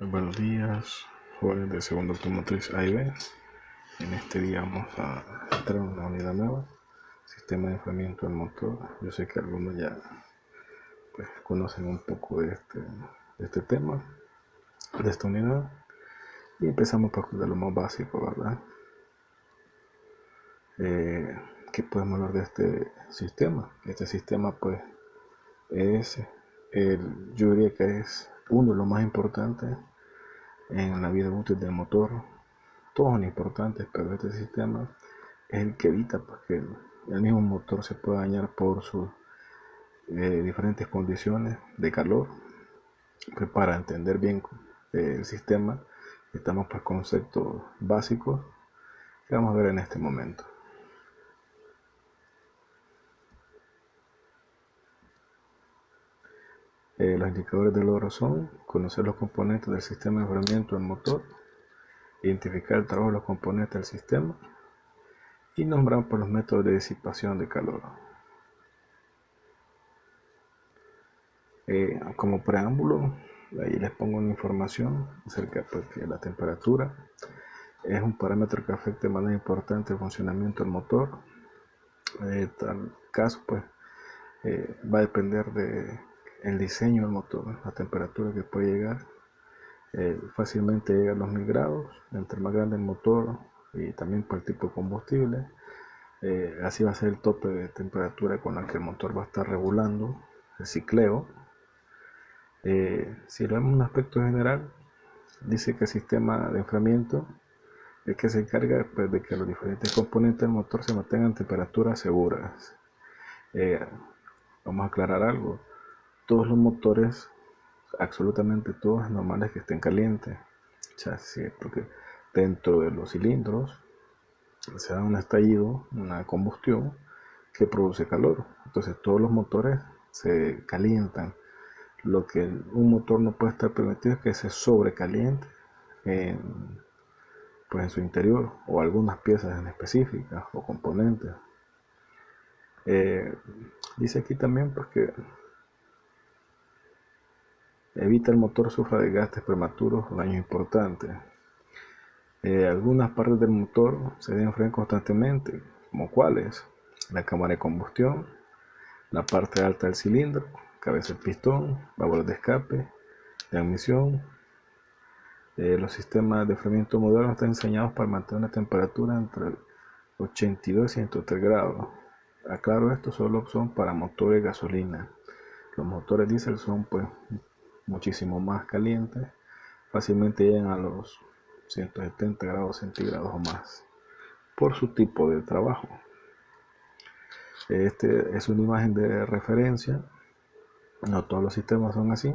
Buenos días, jóvenes de segundo automotriz A y B. En este día vamos a entrar en una unidad nueva, sistema de enfriamiento del motor. Yo sé que algunos ya conocen un poco de este tema, de esta unidad. Y empezamos por de lo más básico, ¿verdad? ¿Qué podemos hablar de este sistema? Este sistema pues es, yo diría que es uno de los más importantes en la vida útil del motor. Todos son importantes, pero este sistema es el que evita pues, que el mismo motor se pueda dañar por sus diferentes condiciones de calor. Pues para entender bien el sistema, estamos por conceptos básicos que vamos a ver en este momento. Los indicadores de logro son conocer los componentes del sistema de enfriamiento del motor, identificar el trabajo de los componentes del sistema y nombrar por los métodos de disipación de calor. Como preámbulo, ahí les pongo una información acerca de la temperatura. Es un parámetro que afecta de manera importante el funcionamiento del motor. Tal caso, va a depender del diseño del motor, la temperatura que puede llegar. Fácilmente llega a los 1000 grados, entre más grande el motor y también por el tipo de combustible. Así va a ser el tope de temperatura con la que el motor va a estar regulando el cicleo. Si lo vemos en un aspecto general, dice que el sistema de enfriamiento es que se encarga de que los diferentes componentes del motor se mantengan en temperaturas seguras. Vamos a aclarar algo: todos los motores, absolutamente todos, es normal que estén calientes. O sea, sí, porque dentro de los cilindros se da un estallido, una combustión que produce calor. Entonces todos los motores se calientan. Lo que un motor no puede estar permitido es que se sobrecaliente en su interior, o algunas piezas en específicas o componentes. Dice aquí también que evita el motor sufra desgastes prematuros o daños importantes. Algunas partes del motor se deben enfriar constantemente, como cuáles: la cámara de combustión, la parte alta del cilindro, cabeza del pistón, válvulas de escape, de admisión. Los sistemas de enfriamiento modernos están diseñados para mantener una temperatura entre 82 y 103 grados. Aclaro, esto solo son para motores de gasolina. Los motores diésel son muchísimo más calientes, fácilmente llegan a los 170 grados centígrados o más por su tipo de trabajo. Este es una imagen de referencia, no todos los sistemas son así.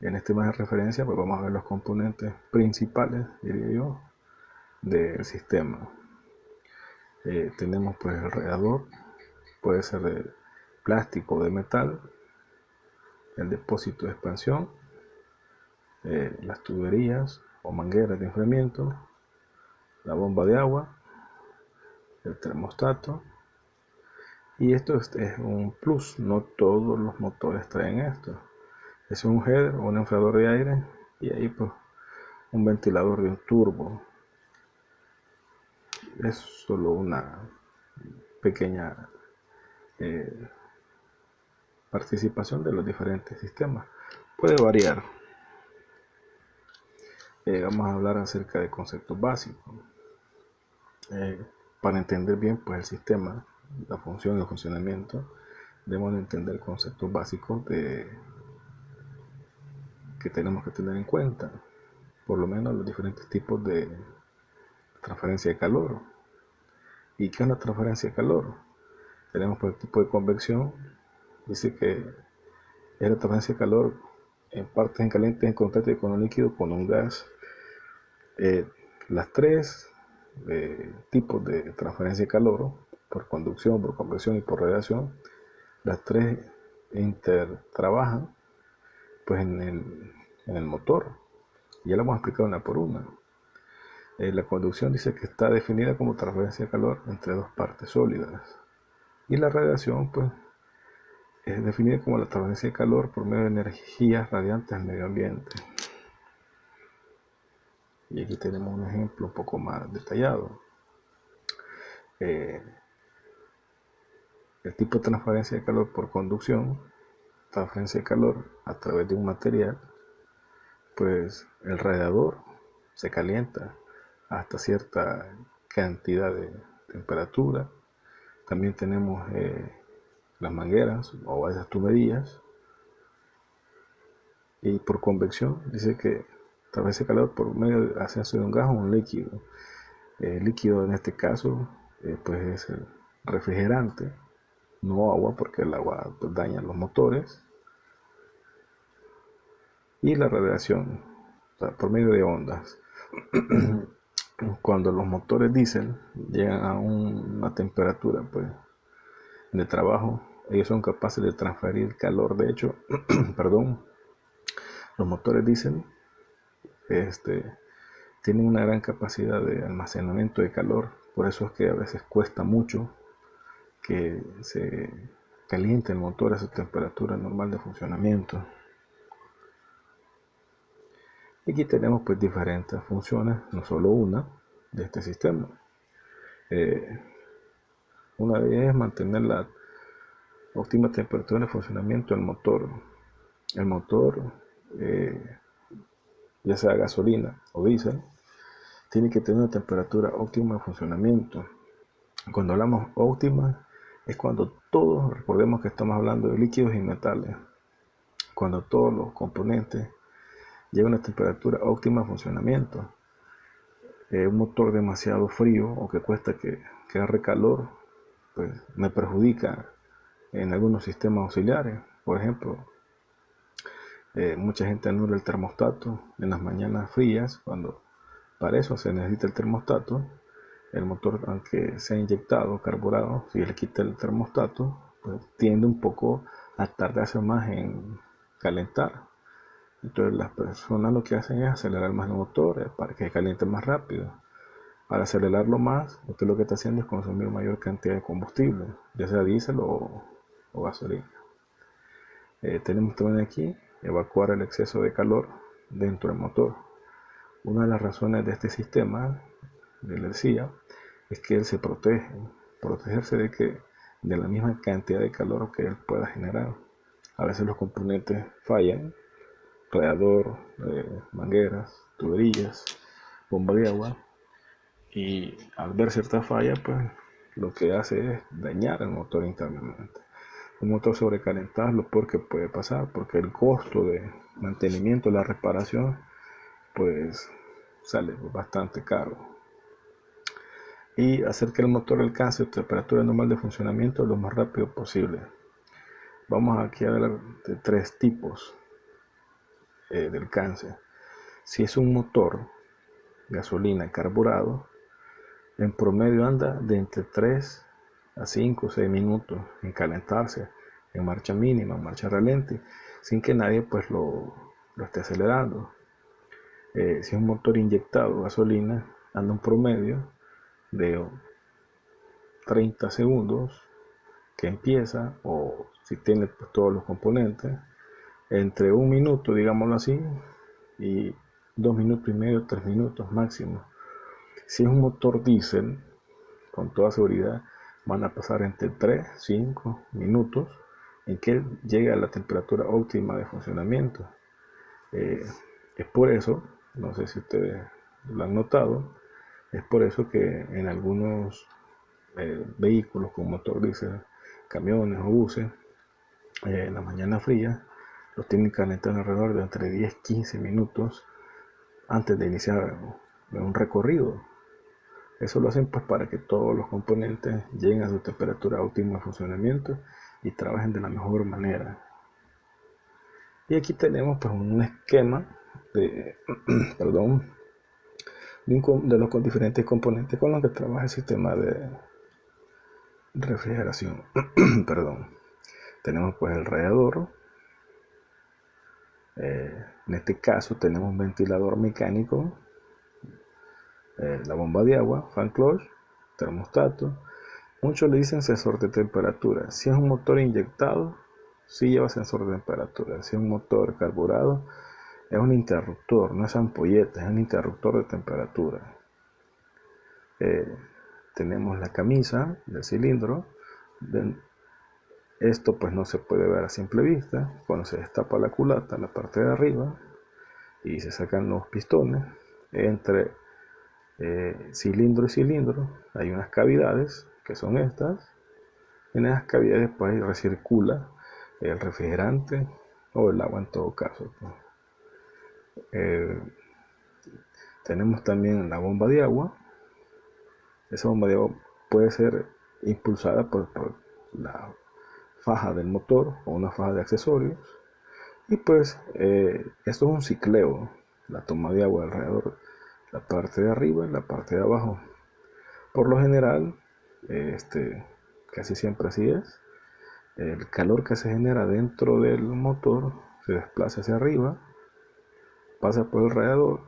En esta imagen de referencia vamos a ver los componentes principales, diría yo, del sistema. Tenemos el radiador, puede ser de plástico o de metal, el depósito de expansión, las tuberías o mangueras de enfriamiento, la bomba de agua, el termostato. Y esto es un plus, no todos los motores traen esto. Es un header o un enfriador de aire, y ahí un ventilador de un turbo. Es solo una pequeña participación de los diferentes sistemas. Puede variar. Vamos a hablar acerca de conceptos básicos. Para entender bien el sistema, la función y el funcionamiento, debemos entender conceptos básicos que tenemos que tener en cuenta. Por lo menos los diferentes tipos de transferencia de calor. ¿Y qué es una transferencia de calor? Tenemos por el tipo de convección. Dice que es la transferencia de calor en partes en caliente en contacto con un líquido, con un gas. Las tres tipos de transferencia de calor, por conducción, por convección y por radiación, las tres intertrabajan en el motor. Ya lo hemos explicado una por una. La conducción dice que está definida como transferencia de calor entre dos partes sólidas, y la radiación es definida como la transferencia de calor por medio de energías radiantes al medio ambiente. Y aquí tenemos un ejemplo un poco más detallado. El tipo de transferencia de calor por conducción, transferencia de calor a través de un material, pues el radiador se calienta hasta cierta cantidad de temperatura. También tenemos las mangueras o esas tuberías, y por convección dice que transferencia de calor por medio de ascenso de un gas o un líquido. El líquido en este caso pues es el refrigerante, no agua, porque el agua pues daña los motores. Y la radiación, o sea, por medio de ondas. Cuando los motores diésel llegan a una temperatura pues de trabajo, ellos son capaces de transferir calor. De hecho, perdón, los motores diésel tienen una gran capacidad de almacenamiento de calor. Por eso es que a veces cuesta mucho que se caliente el motor a su temperatura normal de funcionamiento. Y aquí tenemos pues diferentes funciones, no solo una, de este sistema. Una de ellas es mantener la óptima temperatura de funcionamiento del motor. El motor, ya sea gasolina o diésel, tiene que tener una temperatura óptima de funcionamiento. Cuando hablamos óptima, es cuando todos, recordemos que estamos hablando de líquidos y metales, cuando todos los componentes llegan a una temperatura óptima de funcionamiento. Un motor demasiado frío o que cuesta que agarre calor, pues me perjudica en algunos sistemas auxiliares. Por ejemplo, mucha gente anula el termostato en las mañanas frías, cuando para eso se necesita el termostato. El motor, aunque sea inyectado, carburado, si le quita el termostato, pues tiende un poco a tardarse más en calentar. Entonces las personas lo que hacen es acelerar más el motor para que se caliente más rápido. Para acelerarlo más, usted lo que está haciendo es consumir mayor cantidad de combustible, ya sea diésel o gasolina. Tenemos también aquí evacuar el exceso de calor dentro del motor. Una de las razones de este sistema, le decía, es que él se protege, protegerse de la misma cantidad de calor que él pueda generar. A veces los componentes fallan, radiador, mangueras, tuberías, bomba de agua, y al ver cierta falla, pues lo que hace es dañar el motor internamente. Un motor sobrecalentado es lo peor que puede pasar, porque el costo de mantenimiento, la reparación, pues sale bastante caro. Y hacer que el motor alcance temperatura normal de funcionamiento lo más rápido posible. Vamos aquí a ver de tres tipos de alcance. Si es un motor gasolina carburado, en promedio anda de entre 3 a 5 o 6 minutos en calentarse, en marcha mínima, en marcha ralente, sin que nadie pues lo esté acelerando. Si es un motor inyectado gasolina, anda un promedio de 30 segundos que empieza, o si tiene pues todos los componentes, entre 1 minuto, digámoslo así, y 2 minutos y medio, 3 minutos máximo. Si es un motor diésel, con toda seguridad van a pasar entre 3 y 5 minutos en que llegue a la temperatura óptima de funcionamiento. Es por eso, no sé si ustedes lo han notado, es por eso que en algunos vehículos con motor diésel, camiones o buses, en la mañana fría, los tienen calentando alrededor de entre 10 y 15 minutos antes de iniciar un recorrido. Eso lo hacen pues para que todos los componentes lleguen a su temperatura óptima de funcionamiento y trabajen de la mejor manera. Y aquí tenemos pues un esquema de, perdón, de los diferentes componentes con los que trabaja el sistema de refrigeración. Perdón. Tenemos pues el radiador. En este caso tenemos un ventilador mecánico, la bomba de agua, fan clutch, termostato. Muchos le dicen sensor de temperatura. Si es un motor inyectado, sí lleva sensor de temperatura. Si es un motor carburado, Es un interruptor, no es ampolleta, es un interruptor de temperatura. Tenemos la camisa del cilindro. Esto pues no se puede ver a simple vista. Cuando se destapa la culata, la parte de arriba, y se sacan los pistones, entre cilindro y cilindro hay unas cavidades que son estas. En esas cavidades pues recircula el refrigerante o el agua en todo caso. Tenemos también la bomba de agua. Esa bomba de agua puede ser impulsada por la faja del motor o una faja de accesorios. Y pues esto es un cicleo, la toma de agua alrededor, la parte de arriba y la parte de abajo. Por lo general, casi siempre así es. El calor que se genera dentro del motor se desplaza hacia arriba, pasa por el radiador,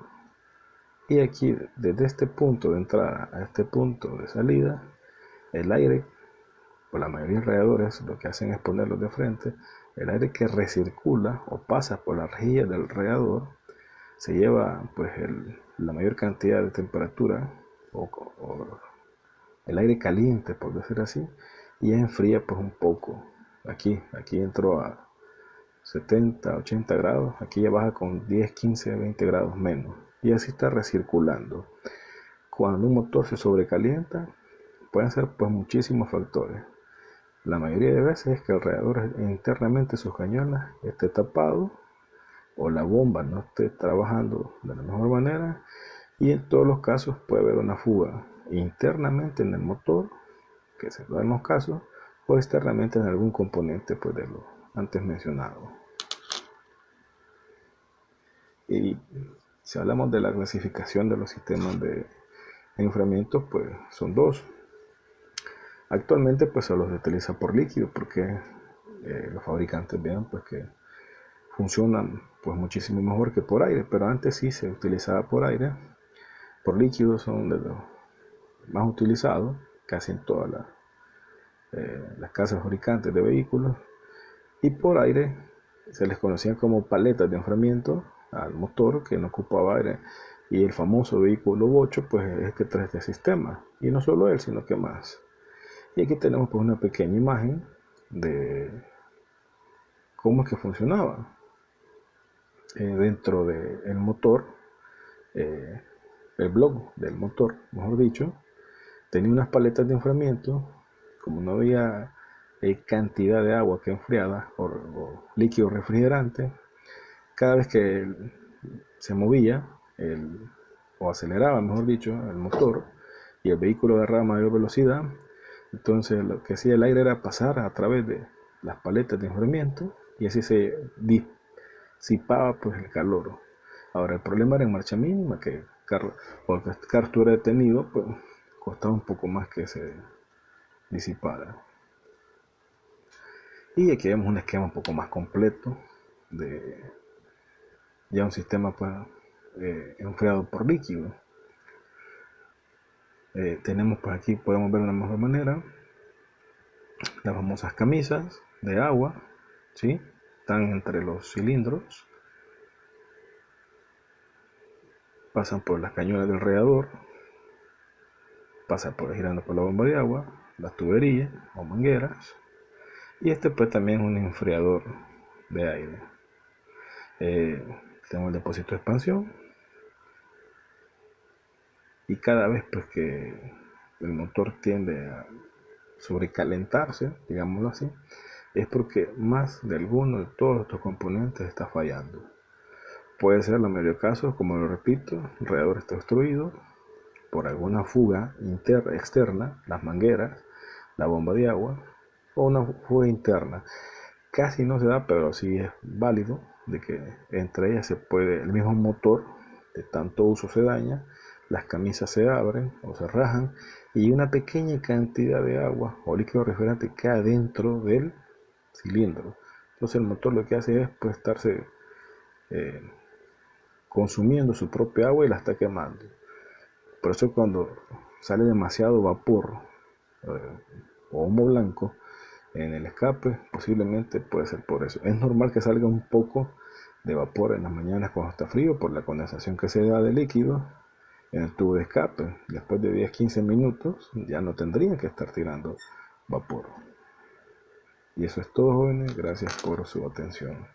y aquí desde este punto de entrada a este punto de salida, el aire, por la mayoría de radiadores lo que hacen es ponerlos de frente. El aire que recircula o pasa por la rejilla del radiador se lleva pues la mayor cantidad de temperatura o el aire caliente, por decir así, y enfría pues un poco. Aquí entró a 70, 80 grados, aquí ya baja con 10, 15, 20 grados menos, y así está recirculando. Cuando un motor se sobrecalienta, pueden ser pues muchísimos factores. La mayoría de veces es que el radiador internamente, sus cañones, esté tapado o la bomba no esté trabajando de la mejor manera, y en todos los casos puede haber una fuga internamente en el motor, que se da en los casos, o externamente en algún componente pues de lo antes mencionado. Y si hablamos de la clasificación de los sistemas de enfriamiento, pues son dos. Actualmente pues se los utiliza por líquido porque los fabricantes vean pues que funcionan pues muchísimo mejor que por aire, pero antes sí se utilizaba por aire. Por líquido son de los más utilizados casi en todas las casas fabricantes de vehículos, y por aire se les conocía como paletas de enfriamiento al motor que no ocupaba aire, y el famoso vehículo bocho pues es el que trae este sistema, y no solo él sino que más. Y aquí tenemos pues una pequeña imagen de cómo es que funcionaba dentro del motor. El bloque del motor, mejor dicho, tenía unas paletas de enfriamiento. Como no había cantidad de agua que enfriada o líquido refrigerante, cada vez que se movía o aceleraba, mejor dicho, el motor, y el vehículo agarraba mayor velocidad, entonces lo que hacía el aire era pasar a través de las paletas de enfriamiento, y así se disipaba pues el calor. Ahora el problema era en marcha mínima, que porque el carro estuviera detenido, pues costaba un poco más que se disipara. Y aquí vemos un esquema un poco más completo de ya un sistema pues, enfriado por líquido. Tenemos pues aquí, podemos ver de una mejor manera, las famosas camisas de agua, ¿sí? Están entre los cilindros, pasan por las cañones del radiador, pasan girando por la bomba de agua, las tuberías o mangueras, y este pues también es un enfriador de aire. Tenemos el depósito de expansión, y cada vez pues que el motor tiende a sobrecalentarse, digámoslo así, es porque más de alguno de todos estos componentes está fallando. Puede ser la mayoría de casos, como lo repito, el radiador está obstruido por alguna fuga externa, las mangueras, la bomba de agua, o una fuga interna. Casi no se da, pero sí es válido de que entre ellas el mismo motor de tanto uso se daña, las camisas se abren o se rajan, y una pequeña cantidad de agua o líquido refrigerante queda dentro del cilindro. Entonces el motor lo que hace es pues estarse consumiendo su propia agua y la está quemando. Por eso cuando sale demasiado vapor o humo blanco en el escape, posiblemente puede ser por eso. Es normal que salga un poco de vapor en las mañanas cuando está frío por la condensación que se da de líquido en el tubo de escape. Después de 10-15 minutos ya no tendrían que estar tirando vapor. Y eso es todo, jóvenes. Gracias por su atención.